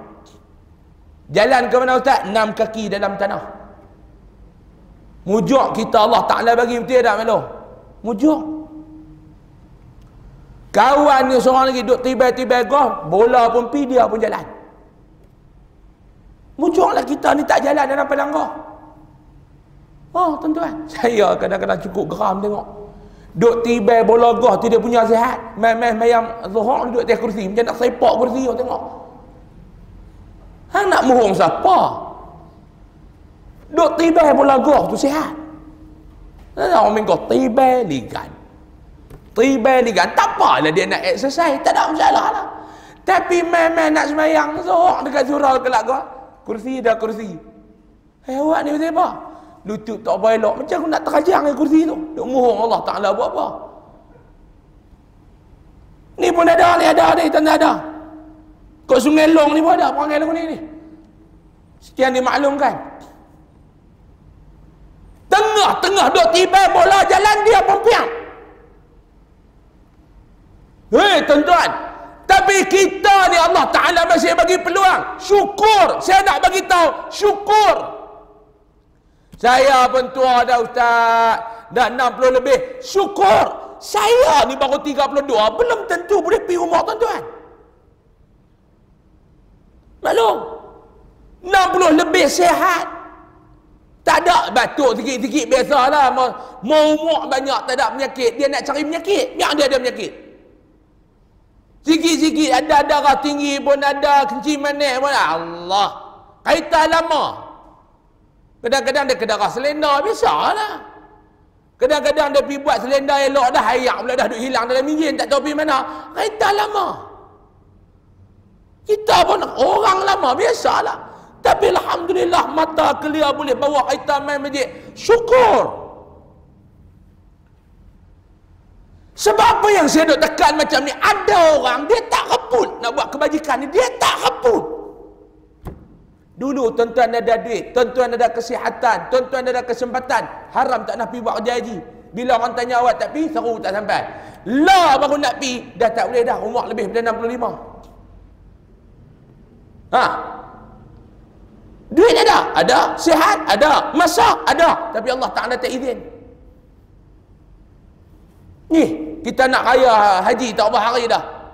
ke mana ustaz? 6 kaki dalam tanah. Mujuk kita Allah Ta'ala bagi betul tak malu? Mujuk. Kawan ni seorang lagi duduk tiba-tiba golf, bola pun pi, dia pun jalan. Mujuklah kita ni tak jalan dalam padang golf. Oh tuan-tuan, saya kadang-kadang cukup geram tengok. Duk tiba bola golf tidak punya sihat. Main-main mayam zuhur duduk atas kursi, macam nak sepak kursi tu tengok. Hang nak murung siapa? Duk tiba bola golf tu sihat. Orang main golf tiba ligan. Tak apalah dia nak exercise, tak ada masalah lah. Tapi main-main nak semayang zuhur dekat surau kelak golf. Kursi dah kursi. Awak ni macam apa? Lutut tak apa elok, macam aku nak terajang ke kursi tu. Duk mohon Allah Ta'ala buat apa. Ni pun ada ni, tanda ada. Kok Sungai Long ni pun ada, perangai lagu ni. Sekian dimaklumkan. Tengah duk tiba bola jalan, dia pun piang. Tuan-tuan, tapi kita ni Allah Ta'ala masih bagi peluang. Syukur, saya nak bagi tahu, syukur. Saya pun tua dah ustaz, dah 60 lebih. Syukur. Saya ni baru 32, belum tentu boleh pergi rumah tuan-tuan. Maklum. 60 lebih sihat. Tak ada batuk sikit-sikit biasalah. Mau umur banyak tak ada penyakit. Dia nak cari penyakit, yang dia ada penyakit. Sikit-sikit ada darah tinggi pun ada, kencing manis pun Allah. Kaitan lama. Kadang-kadang dia ke darah selenda, biasalah. Kadang-kadang dia pergi buat selenda elok dah, hayak pula dah duk hilang dalam minjin, tak tahu pergi mana. Kaitan lama. Kita pun orang lama, biasalah. Tapi alhamdulillah mata clear boleh bawa kaitan main masjid. Syukur. Sebab apa yang saya duk tekan macam ni? Ada orang dia tak reput nak buat kebajikan ni, dia tak reput. Dulu tuan-tuan ada duit, tuan-tuan ada kesihatan, tuan-tuan ada kesempatan, haram tak nak pergi buat kerja haji. Bila orang tanya awak tak pergi, seru tak sampai. Lah baru nak pergi, dah tak boleh dah, umur lebih daripada 65. Duit ada, sihat ada, masa ada, tapi Allah Ta'ala tak izin. Ni, kita nak raya haji tak berapa hari dah.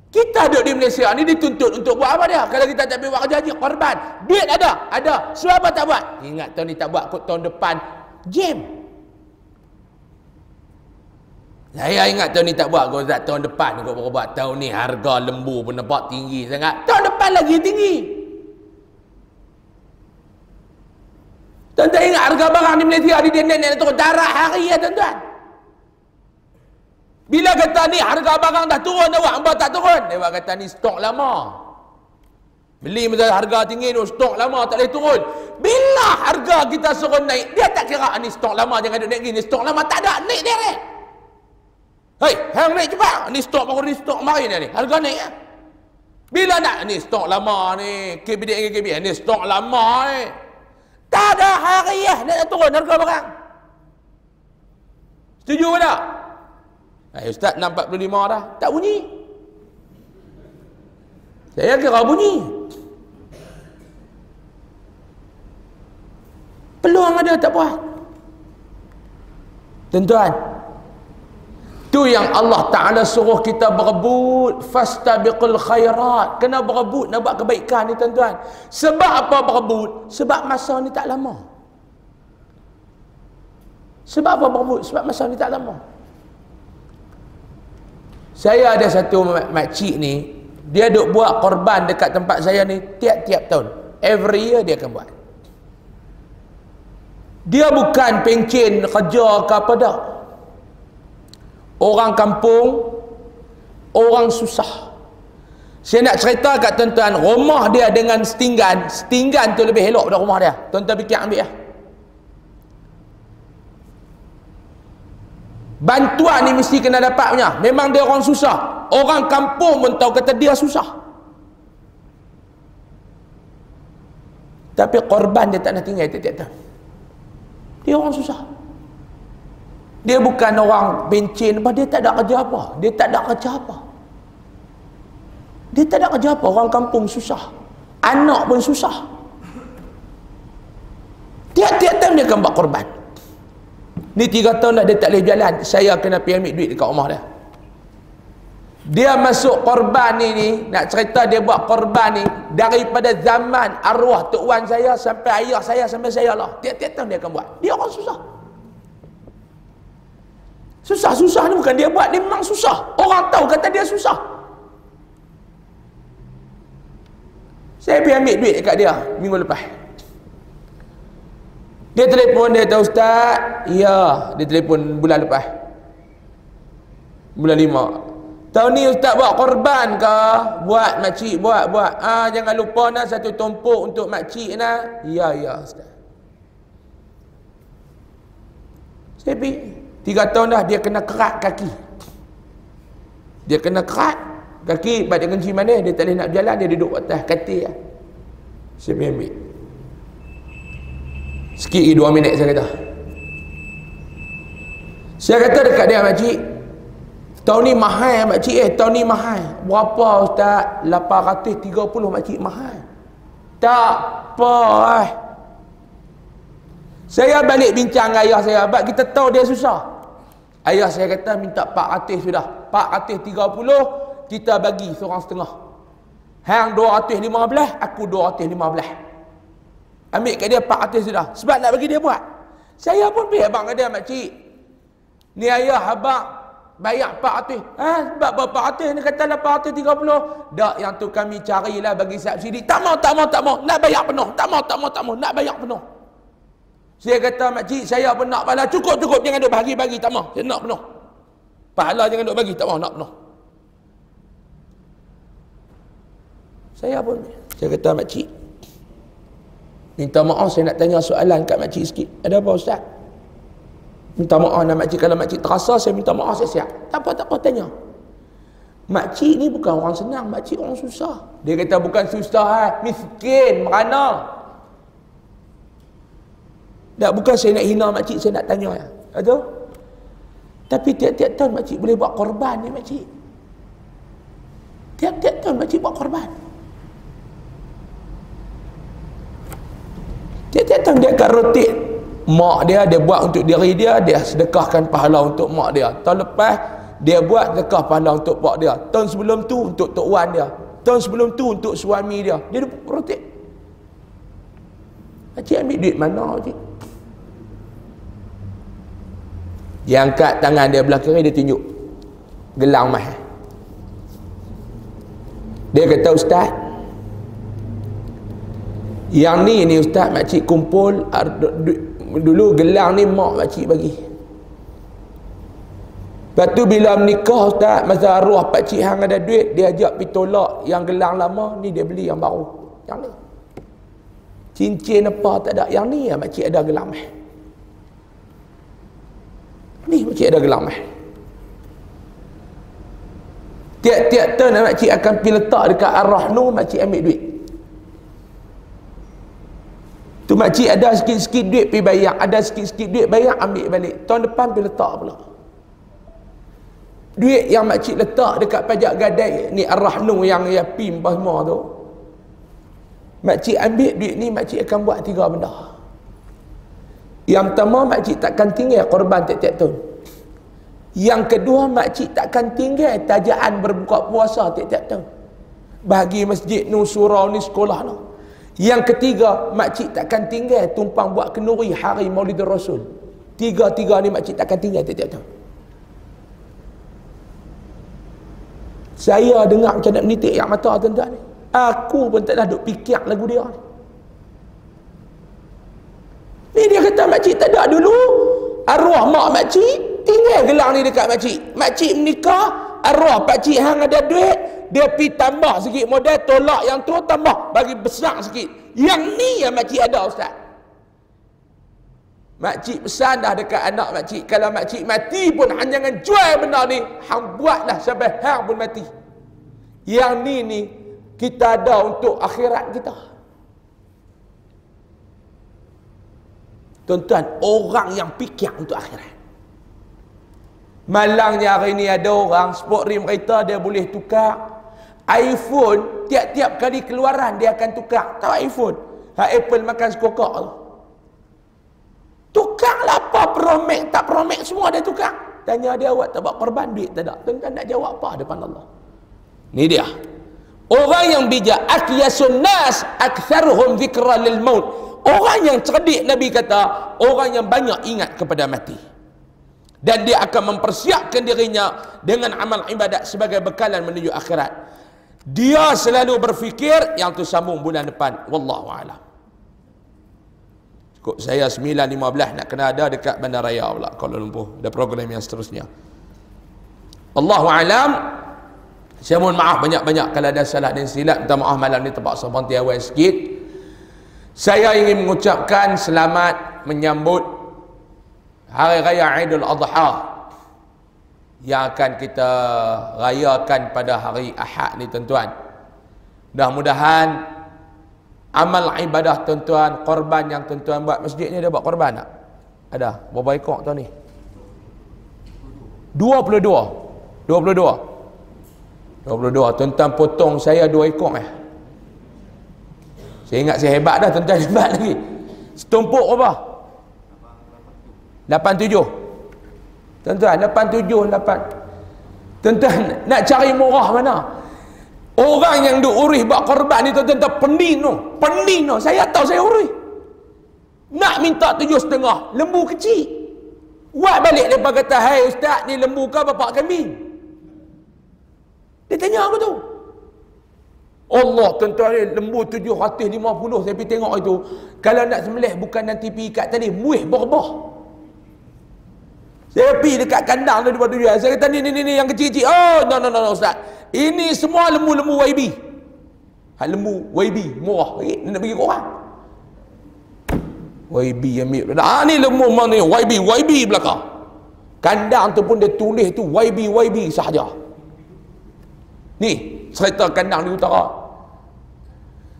Kita duduk di Malaysia ni dituntut untuk buat apa dia? Kalau kita tak pergi buat kerja haji, korban. Duit ada. Sebab apa tak buat? Ingat tahun ni tak buat, kot tahun depan jam. Saya ingat tahun ni tak buat, kot tahun depan kot buat. Tahun ni harga lembu pun nampak tinggi sangat. Tahun depan lagi tinggi. Tuan-tuan ingat harga barang di Malaysia di nenek turun darah hari ya tuan-tuan. Bila kata ni harga barang dah turun, awak hamba tak turun. Awak kata ni stok lama. Beli masa harga tinggi tu, stok lama tak boleh turun. Bila harga kita suruh naik, dia tak kira ni stok lama jangan duduk naik gini, stok lama tak ada, naik direct. Hei, hang naik cepat. Ni stok baru ni stok kemarin ni. Harga naik ya. Bila nak ni stok lama ni. KBD dengan KBD ni stok lama ni. Tak ada hari ya nak turun harga barang. Setuju ke tak? Ustaz 6.45 dah. Tak bunyi. Saya kira bunyi. Peluang ada tak puas. Tuan-tuan, tu yang Allah Ta'ala suruh kita berebut. Fastabiqul khairat. Kena berebut nak buat kebaikan ni tuan-tuan. Sebab apa berebut? Sebab masa ni tak lama. Sebab apa berebut? Sebab masa ni tak lama. Saya ada satu makcik ni, dia duk buat korban dekat tempat saya ni tiap-tiap tahun. Every year dia akan buat. Dia bukan pencen kerja ke apa dah. Orang kampung, orang susah. Saya nak cerita kat tuan-tuan, rumah dia dengan setinggan tu lebih elok daripada rumah dia. Tuan-tuan fikir ambil lah. Bantuan ni mesti kena dapat punya. Memang dia orang susah. Orang kampung pun tahu kata dia susah. Tapi korban dia tak nak tinggal tiap-tiap tahun. Dia orang susah. Dia bukan orang bencin, dia tak ada kerja apa. Dia tak ada kerja apa. Dia tak ada kerja apa. Orang kampung susah. Anak pun susah. Tiap-tiap tahun dia akan buat korban. Ni 3 tahun dah dia tak boleh berjalan. Saya kena pergi ambil duit dekat rumah dia. Dia masuk korban ni, nak cerita dia buat korban ni daripada zaman arwah tok wan saya sampai ayah saya sampai saya lah. Tiap-tiap tahun dia akan buat. Dia orang susah. Susah-susah ni bukan dia buat, dia memang susah. Orang tahu kata dia susah. Saya pergi ambil duit dekat dia minggu lepas. Dia telefon, dia kata, Ustaz, ya, dia telefon bulan lepas. Bulan 5. Tahun ni Ustaz buat korban ke? Buat makcik, buat. Jangan lupa nak satu tumpuk untuk makcik nak. Ya Ustaz. Saya pergi 3 tahun dah dia kena kerat kaki. Dia kena kerat kaki, sebab dia kenci mana, dia tak boleh nak berjalan, dia duduk atas katil. Saya pergi ambil. Sikit lagi 2 minit saya kata. Saya kata dekat dia, makcik, tahun ni mahal makcik, tahun ni mahal. Berapa Ustaz? 830 makcik, mahal. Tak apa. Saya balik bincang dengan ayah saya, sebab kita tahu dia susah. Ayah saya kata minta 400 sudah. 430 kita bagi seorang setengah. Hang 215, aku 215. Ambil kat dia 400 sudah. Sebab nak bagi dia buat. Saya pun pergi abang kat dia, makcik, ni ayah abang bayar 400. Sebab berapa 400 ni kata 830. Tak, yang tu kami carilah bagi subsidi. Tak mau. Nak bayar penuh. Tak mau. Nak bayar penuh. Saya kata, makcik, saya pun nak pahala. Cukup. Jangan duk bagi. Tak mau. Saya nak penuh. Pahala jangan duk bagi. Tak mau, nak penuh. Saya kata, makcik, minta maaf, saya nak tanya soalan kat makcik sikit. Ada apa Ustaz? Minta maaf nak makcik. Kalau makcik terasa, saya minta maaf, saya siap. Tak apa, tanya. Makcik ni bukan orang senang, makcik orang susah. Dia kata bukan susah, miskin, merana. Tak, bukan saya nak hina makcik, saya nak tanya. Ada? Tapi tiap-tiap tahun makcik boleh buat korban ni, makcik. Tiap-tiap tahun makcik buat korban. Tiap-tiap tahun dia akan rotate. Mak dia buat untuk diri dia, dia sedekahkan pahala untuk mak dia. Tahun lepas dia buat sedekah pahala untuk pak dia. Tahun sebelum tu untuk tok wan dia. Tahun sebelum tu untuk suami dia. Dia rotate. Cik ambil duit mana cik? Dia angkat tangan dia belah kiri, dia tunjuk gelang mahal. Dia kata, Ustaz, yang ni Ustaz, makcik kumpul dulu gelang ni mak makcik bagi. Lepas tu bila menikah Ustaz, masa arwah pakcik hang ada duit, dia ajak pergi tolak yang gelang lama, ni dia beli yang baru. Yang ni. Cincin apa tak ada, yang ni ya makcik ada gelang mahal. Ni makcik ada gelang mahal. Tiap-tiap tahun makcik akan pergi letak dekat arwah Nur, makcik ambil duit. Tu makcik ada sikit-sikit duit pergi bayar, ada sikit-sikit duit bayar, ambil balik. Tahun depan pergi letak pula. Duit yang makcik letak dekat pajak gadai ni arwah Nur yang pim apa semua tu, makcik ambil duit ni, makcik akan buat 3 benda. Yang pertama, makcik takkan tinggal korban tiap-tiap tahun. Yang kedua, makcik takkan tinggal tajaan berbuka puasa tiap-tiap tahun, bagi masjid ni, surau ni, sekolah ni. Yang ketiga, makcik takkan tinggal tumpang buat kenduri hari Maulid Rasul. Tiga-tiga ni makcik takkan tinggal tiap-tiap tahun. Saya dengar macam nak menitik yang mata tuan-tuan ni. Aku pun tak dah duk fikir lagu dia ni. Ni dia kata makcik tak ada dulu, arwah mak makcik tinggal gelang ni dekat makcik. Makcik menikah, arwah pakcik hang ada duit, dia pergi tambah sikit modal, tolak yang tu tambah, bagi besar sikit. Yang ni yang makcik ada, ustaz. Makcik pesan dah dekat anak makcik, kalau makcik mati pun hang jangan jual benda ni, hang buatlah sampai hang pun mati. Yang ni kita ada untuk akhirat kita. Tuan-tuan, orang yang fikir untuk akhirat. Malangnya hari ni ada orang sport rim kereta dia boleh tukar iPhone, tiap-tiap kali keluaran dia akan tukar. Tahu iPhone? Apple makan sekokok tu. Tukarlah apa, Pro Max tak Pro Max semua dia tukar. Tanya dia, awak tak buat korban, duit tak ada. Tuan-tuan nak jawab apa depan Allah? Ni dia. Orang yang bijak, akyasun nas aktsaruhum dzikra lil maut. Orang yang cerdik, Nabi kata, orang yang banyak ingat kepada mati. Dan dia akan mempersiapkan dirinya dengan amal ibadat sebagai bekalan menuju akhirat. Dia selalu berfikir yang tu sambung bulan depan. Wallahu a'lam. Cukup saya 9.15 nak kena ada dekat Bandaraya pula, Kuala Lumpur. Ada program yang seterusnya. Allahu a'lam. Saya mohon maaf banyak-banyak kalau ada salah dan silap. Minta maaf malam ni terpaksa berhenti awal sikit. Saya ingin mengucapkan selamat menyambut Hari Raya Aidul Adha yang akan kita rayakan pada hari Ahad ni, tuan-tuan. Mudah-mudahan amal ibadah tuan-tuan, korban yang tuan-tuan buat masjid ni, ada buat korban tak? Ada. Berapa ekor tuan ni? 22. Tuan-tuan potong saya 2 ekor Saya ingat saya hebat dah, tuan-tuan hebat lagi. Setumpuk apa? 87. Tuan-tuan, 87. Tuan-tuan, nak cari murah mana? Orang yang duk urus buat korban ni, tuan-tuan, pening no. Saya tahu saya urus. Nak minta 7,5, lembu kecil. Buat balik depa kata, "Hai ustaz, ni lembu ke bapak kambing?" Dia tanya aku tu. Allah, tuan-tuan, lembu 750 saya pergi tengok itu. Kalau nak sembelih bukan nanti pergi ikat tadi, muih berbah. Saya pergi dekat kandang tu depan tujuan. Saya kata ni yang kecil-kecil. Oh, no ustaz. Ini semua lembu-lembu YB. Lembu YB murah. Nak bagi korang. YB ambil. Ni lembu mana ni? YB belakang. Kandang tu pun dia tulis tu YB sahaja. Ni cerita kandang di utara.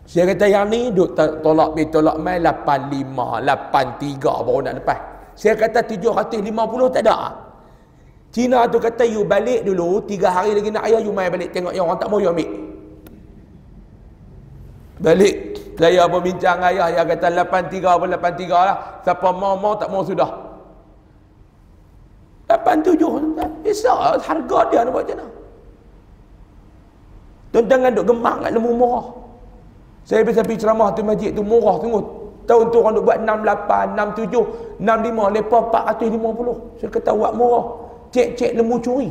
Saya kata yang ni duk tolak mai 85, 83 baru nak lepas. Saya kata 750 tak ada. Cina tu kata you balik dulu, 3 hari lagi nak ayah you mai balik tengok yang orang tak mau you ambil. Balik saya berbincang ayah, dia kata 83 lah. Siapa mau tak mau sudah. 87 bisa harga dia nak buat macam mana? Tuan-tuan duk gemang kat lembu murah. Saya biasa pergi ceramah tu masjid tu murah tengok. Tahun tu orang duk buat 68, 67, 65, lepas 450. Saya kata buat murah. Cek lembu curi.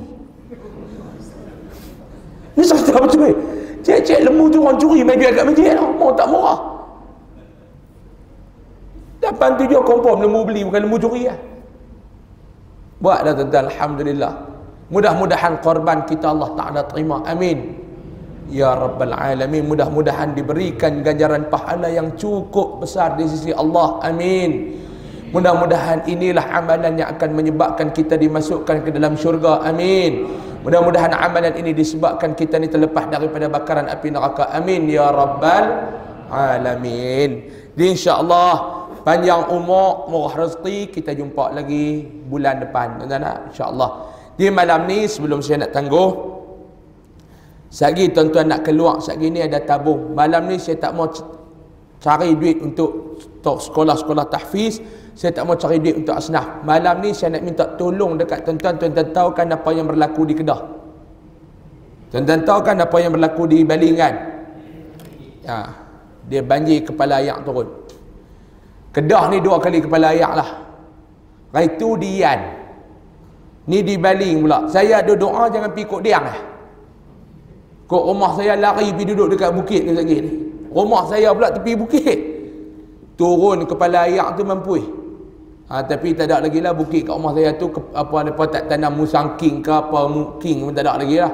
Ni cerita betul ni. Cek lembu tu orang curi mai jual kat masjid lah. Mau tak murah. 87 confirm lembu beli bukan lembu curi lah. Buat dah tuan-tuan, alhamdulillah. Mudah-mudahan korban kita Allah Ta'ala terima. Amin. Ya Rabbal Alamin. Mudah-mudahan diberikan ganjaran pahala yang cukup besar di sisi Allah. Amin. Mudah-mudahan inilah amalan yang akan menyebabkan kita dimasukkan ke dalam syurga. Amin. Mudah-mudahan amalan ini disebabkan kita ni terlepas daripada bakaran api neraka. Amin ya rabbal alamin. InsyaAllah panjang umur, murah rezeki, kita jumpa lagi bulan depan, tuan-tuan, insya-Allah. Di malam ni sebelum saya nak tangguh, satgi tuan-tuan nak keluar, satgi ni ada tabung. Malam ni saya tak mau cari duit untuk sekolah-sekolah tahfiz, saya tak mau cari duit untuk asnaf. Malam ni saya nak minta tolong dekat tuan-tuan. Tuan-tuan tahu kan apa yang berlaku di Kedah? Tuan-tuan tahu kan apa yang berlaku di Balingan? Ya, dia banjir kepala ayak turun. Kedah ni 2 kali kepala ayak lah. Itu Dian. Ni di Baling pula. Saya ada doa jangan pergi Kok Diang lah. Kok rumah saya lari pergi duduk dekat bukit ni lagi ni. Rumah saya pula tepi bukit. Turun kepala ayak tu mampui. Tapi tak ada lagi lah bukit kat rumah saya tu apa tak tanam musang king ke apa king pun tak ada lagi lah.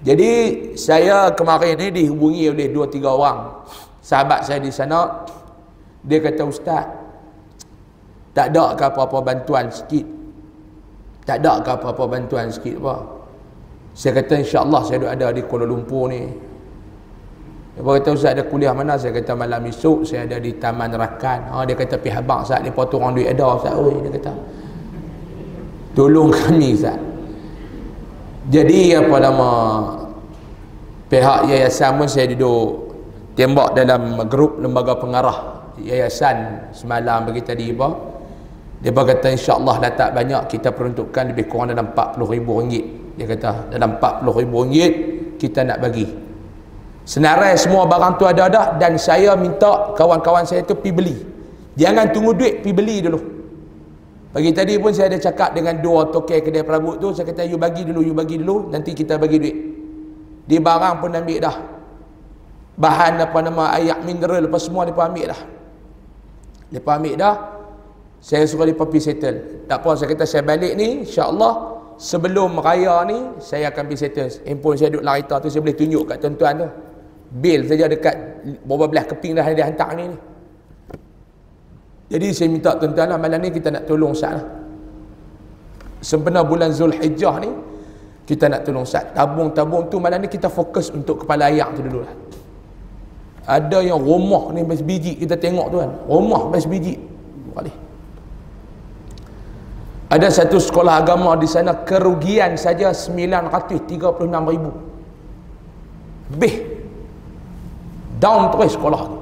Jadi saya kemarin ni dihubungi oleh 2-3 orang sahabat saya di sana. Dia kata, Ustaz, tak ada ke apa-apa bantuan sikit? Tak ada ke apa-apa bantuan sikit apa? Saya kata, insya-Allah saya ada di Kuala Lumpur ni. Dia kata, Ustaz ada kuliah mana? Saya kata, malam esok saya ada di Taman Rakan. Dia kata, pihak abang Ustaz, ni potong orang duit ada Ustaz. Dia kata, tolong kami Ustaz. Jadi apa nama, pihak yayasan pun saya duduk tembak dalam grup lembaga pengarah yayasan semalam bagi tadi apa. Dia kata insya-Allah dah tak banyak, kita peruntukkan lebih kurang dalam RM40,000. Dia kata dalam RM40,000 kita nak bagi. Senarai semua barang tu ada dah, dan saya minta kawan-kawan saya tu pergi beli. Jangan tunggu duit, pergi beli dulu. Pagi tadi pun saya ada cakap dengan 2 tokai kedai perabot tu, saya kata you bagi dulu, nanti kita bagi duit. Di barang pun ambil dah. Bahan apa nama air mineral apa semua depa ambil dah. Depa ambil dah. Saya suruh depa pergi settle. Tak apa, saya kata saya balik ni insya-Allah sebelum raya ni saya akan pergi settle. Handphone saya duduk dalam kereta tu, saya boleh tunjuk kat tuan-tuan tu. Bil saja dekat berapa belas keping dah dia hantar ni. Jadi saya minta tuan-tuan lah, malam ni kita nak tolong Ustaz lah. Sempena bulan Zulhijjah ni kita nak tolong Ustaz. Tabung-tabung tu malam ni kita fokus untuk kepala ayak tu dulu lah. Ada yang rumah ni bes biji, kita tengok tu kan, rumah bes biji. Ada satu sekolah agama di sana kerugian saja 936,000. Lebih down terus sekolah tu.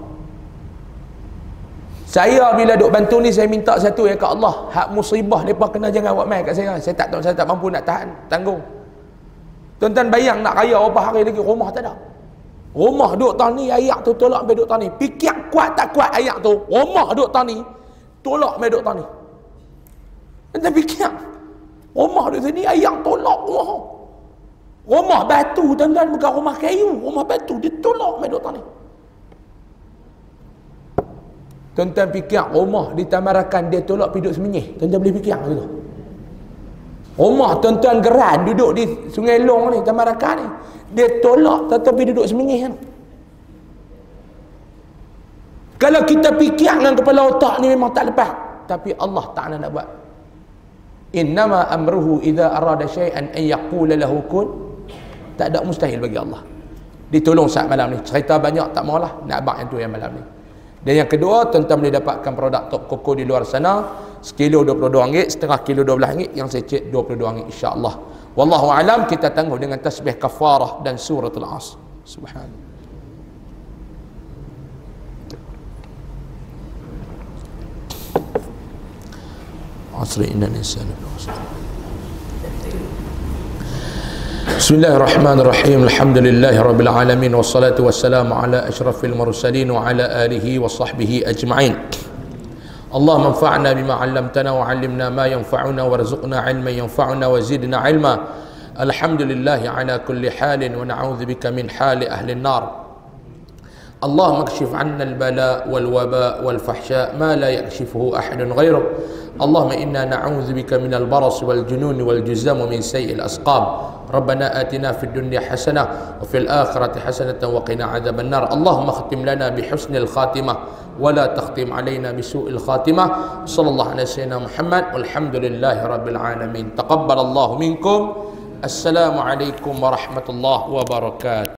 Saya bila duk bantu ni, saya minta satu ya kat Allah, hak musibah depa kena jangan buat main kat saya. Saya tak mampu nak tahan, tanggung. Tuan-tuan bayang nak raya berapa hari lagi rumah tak ada. Rumah duk tahun ni ayak tu tolak sampai duk tahun ni. Fikir kuat tak kuat ayak tu. Rumah duk tahun ni tolak sampai duk tahun ni. Anda fikir rumah duk sini ayak tolak rumah. Rumah batu tuan-tuan, bukan rumah kayu, rumah batu dia tolak sampai duk tahun ni. Tuan-tuan fikir rumah di Tamarakan dia tolak pergi duduk Semenyih. Tuan-tuan boleh fikir gitu. Rumah tuan-tuan Geran duduk di Sungai Long ni, Tamarakan ni, dia tolak tetapi duduk Semenyih kan. Kalau kita fikir dengan kepala otak ni memang tak lepas, tapi Allah Ta'ala nak buat. Innama amruhu idza arada syai'an an yaqula lahu kun. Tak ada mustahil bagi Allah. Ditolong saat malam ni. Cerita banyak tak maulah, nak abang yang tu yang malam ni. Dan yang kedua, tuan-tuan boleh dapatkan produk Top Coco di luar sana. Sekilo RM22, setengah kilo RM12, yang secik RM22 insya-Allah. Wallahu alam. Kita tangguh dengan tasbih kafarah dan suratul Asr. Subhanallah. Asri inna insana Bismillahirrahmanirrahim. Alhamdulillahi rabbil alamin, wassalatu wassalamu ala asyrafil mursalin wa ala alihi wa sahbihi ajma'in. Allahumma anfa'na bima 'allamtana wa 'allimna ma yanfa'una warzuqna 'ilman yanfa'una wa zidna 'ilma. Alhamdulillahi ala kulli halin wa na'udzubika min hali ahli an-nar. Allahumma kshif 'anna al-bala wal waba wal fahsya ma la yakshifuhu ahadun ghayruk. Allahumma inna na'udzubika min al-baras wal junun wal juzam wa min sayyi'il asqam. ربنا آتنا في الدنيا حسنة وفي الآخرة حسنة وقنا عذاب النار. اللهم اختم لنا بحسن الخاتمة ولا تختم علينا بسوء الخاتمة. صلى الله على سيدنا محمد والحمد لله رب العالمين. تقبل الله منكم Assalamualaikum warahmatullahi wabarakatuh.